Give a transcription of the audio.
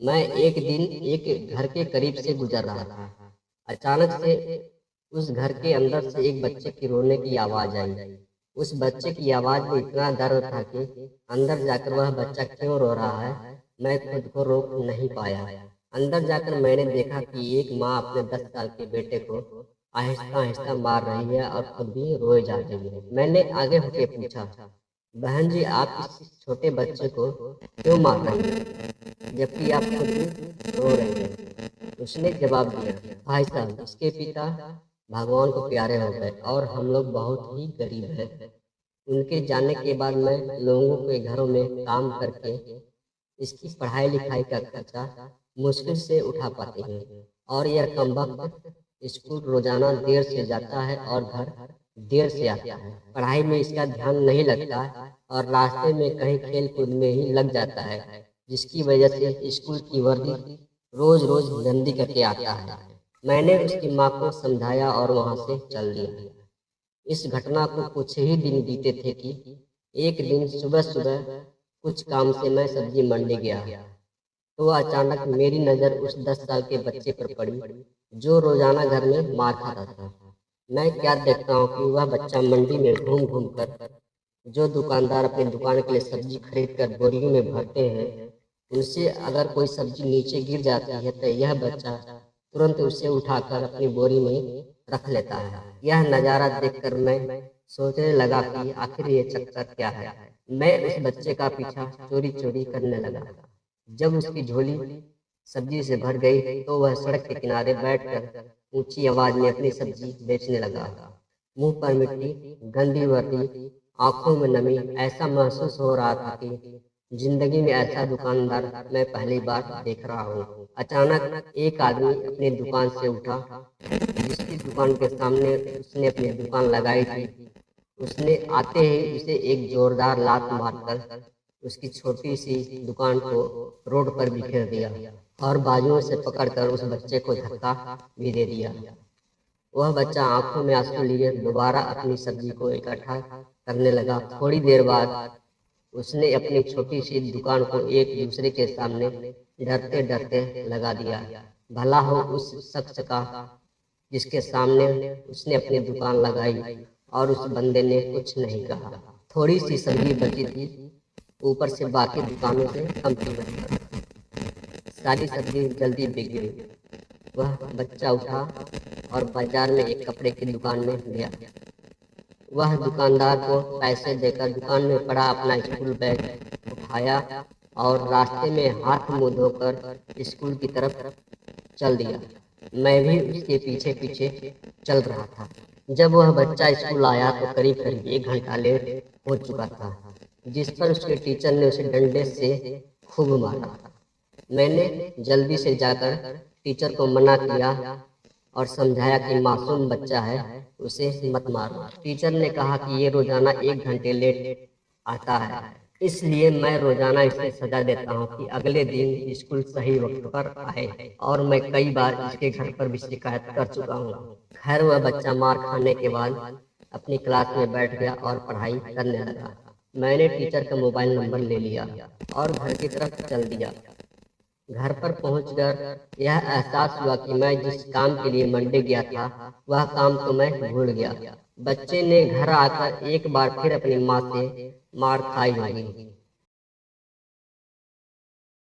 मैं एक दिन एक घर के करीब से गुजर रहा था। अचानक से उस घर के अंदर से एक बच्चे की रोने की आवाज आई। उस बच्चे की आवाज में इतना दर्द था कि अंदर जाकर वह बच्चा क्यों रो रहा है, मैं खुद को रोक नहीं पाया। अंदर जाकर मैंने देखा कि एक माँ अपने 10 साल के बेटे को आहिस्ता आहिस्ता मार रही है और खुद भी रोए जा रही है। मैंने आगे होके पूछा, बहन जी, आप इस छोटे बच्चे को क्यों मार रही हैं, जबकि आप खुद भी रो रहे हैं? उसने जवाब दिया, भाई साहब, इसके पिता भगवान को प्यारे हो गए और हम लोग बहुत ही गरीब हैं। उनके जाने के बाद मैं लोगों के घरों में काम करके इसकी पढ़ाई लिखाई का खर्चा मुश्किल से उठा पाते हैं, और यह कमबख्त स्कूल रोजाना देर से जाता है और घर देर से आता है। पढ़ाई में इसका ध्यान नहीं लगता और रास्ते में कहीं खेल कूद में ही लग जाता है, जिसकी वजह से स्कूल की वर्दी रोज रोज गंदी करके आता है। मैंने उसकी माँ को समझाया और वहाँ से चल दिया। इस घटना को कुछ ही दिन बीते थे कि एक दिन सुबह सुबह कुछ काम से मैं सब्जी मंडी गया, तो अचानक मेरी नज़र उस 10 साल के बच्चे पर पड़ी जो रोजाना घर में मार खाता था। मैं क्या देखता हूँ कि वह बच्चा मंडी में घूम घूम कर जो दुकानदार अपनी दुकान के लिए सब्जी खरीद कर बोरियों में भरते हैं, उनसे अगर कोई सब्जी नीचे गिर जाती है तो यह बच्चा तुरंत उसे उठाकर अपनी बोरी में रख लेता है। यह नज़ारा देखकर मैं सोचने लगा कि आखिर ये चक्कर क्या है। मैं उस बच्चे का पीछा चोरी चोरी करने लगा। जब उसकी झोली सब्जी से भर गई तो वह सड़क के किनारे बैठकर ऊंची आवाज में अपनी सब्जी बेचने लगा। मुंह पर मिट्टी, गंदी वर्दी, आंखों में नमी। ऐसा महसूस हो रहा था कि जिंदगी में ऐसा दुकानदार मैं पहली बार देख रहा हूँ। अचानक एक आदमी अपनी दुकान से उठा, जिसकी दुकान के सामने उसने अपनी दुकान लगाई थी। उसने आते ही उसे एक जोरदार लात मारकर उसकी छोटी सी दुकान को रोड पर बिखेर दिया और बाजुओं से पकड़कर उस बच्चे को धक्का भी दे दिया। वह बच्चा आंखों में आंसू लिए दोबारा अपनी सब्जी को इकट्ठा करने लगा। थोड़ी देर बाद उसने अपनी छोटी सी दुकान को एक दूसरे के सामने डरते डरते लगा दिया। भला हो उस शख्स का जिसके सामने उसने अपनी दुकान लगाई, और उस बंदे ने कुछ नहीं कहा। थोड़ी सी सब्जी बची थी, ऊपर से बाकी दुकानों से कम कीमत पर। सारी सब्जी जल्दी बिक गई। वह बच्चा उठा और बाजार में एक कपड़े की दुकान में गया। वह दुकानदार को पैसे देकर दुकान में पड़ा अपना स्कूल बैग उठाया और रास्ते में हाथ मुंह धोकर स्कूल की तरफ चल दिया। मैं भी उसके पीछे पीछे चल रहा था। जब वह बच्चा स्कूल आया तो करीब करीब 1 घंटा लेट हो चुका था, जिस पर उसके टीचर ने उसे डंडे से खूब मारा। मैंने जल्दी से जाकर टीचर को मना किया और समझाया कि मासूम बच्चा है, उसे मत मारो। टीचर ने कहा कि ये रोजाना 1 घंटे लेट आता है, इसलिए मैं रोजाना इसे सजा देता हूँ कि अगले दिन स्कूल सही वक्त पर आए, और मैं कई बार इसके घर पर भी शिकायत कर चुका हूँ। खैर, वह बच्चा मार खाने के बाद अपनी क्लास में बैठ गया और पढ़ाई करने लगा। मैंने टीचर का मोबाइल नंबर ले लिया और घर की तरफ चल दिया। घर पर पहुंचकर यह एहसास हुआ कि मैं जिस काम के लिए मंडी गया था वह काम तो मैं भूल गया। बच्चे ने घर आकर एक बार फिर अपनी माँ से मार खाई होगी।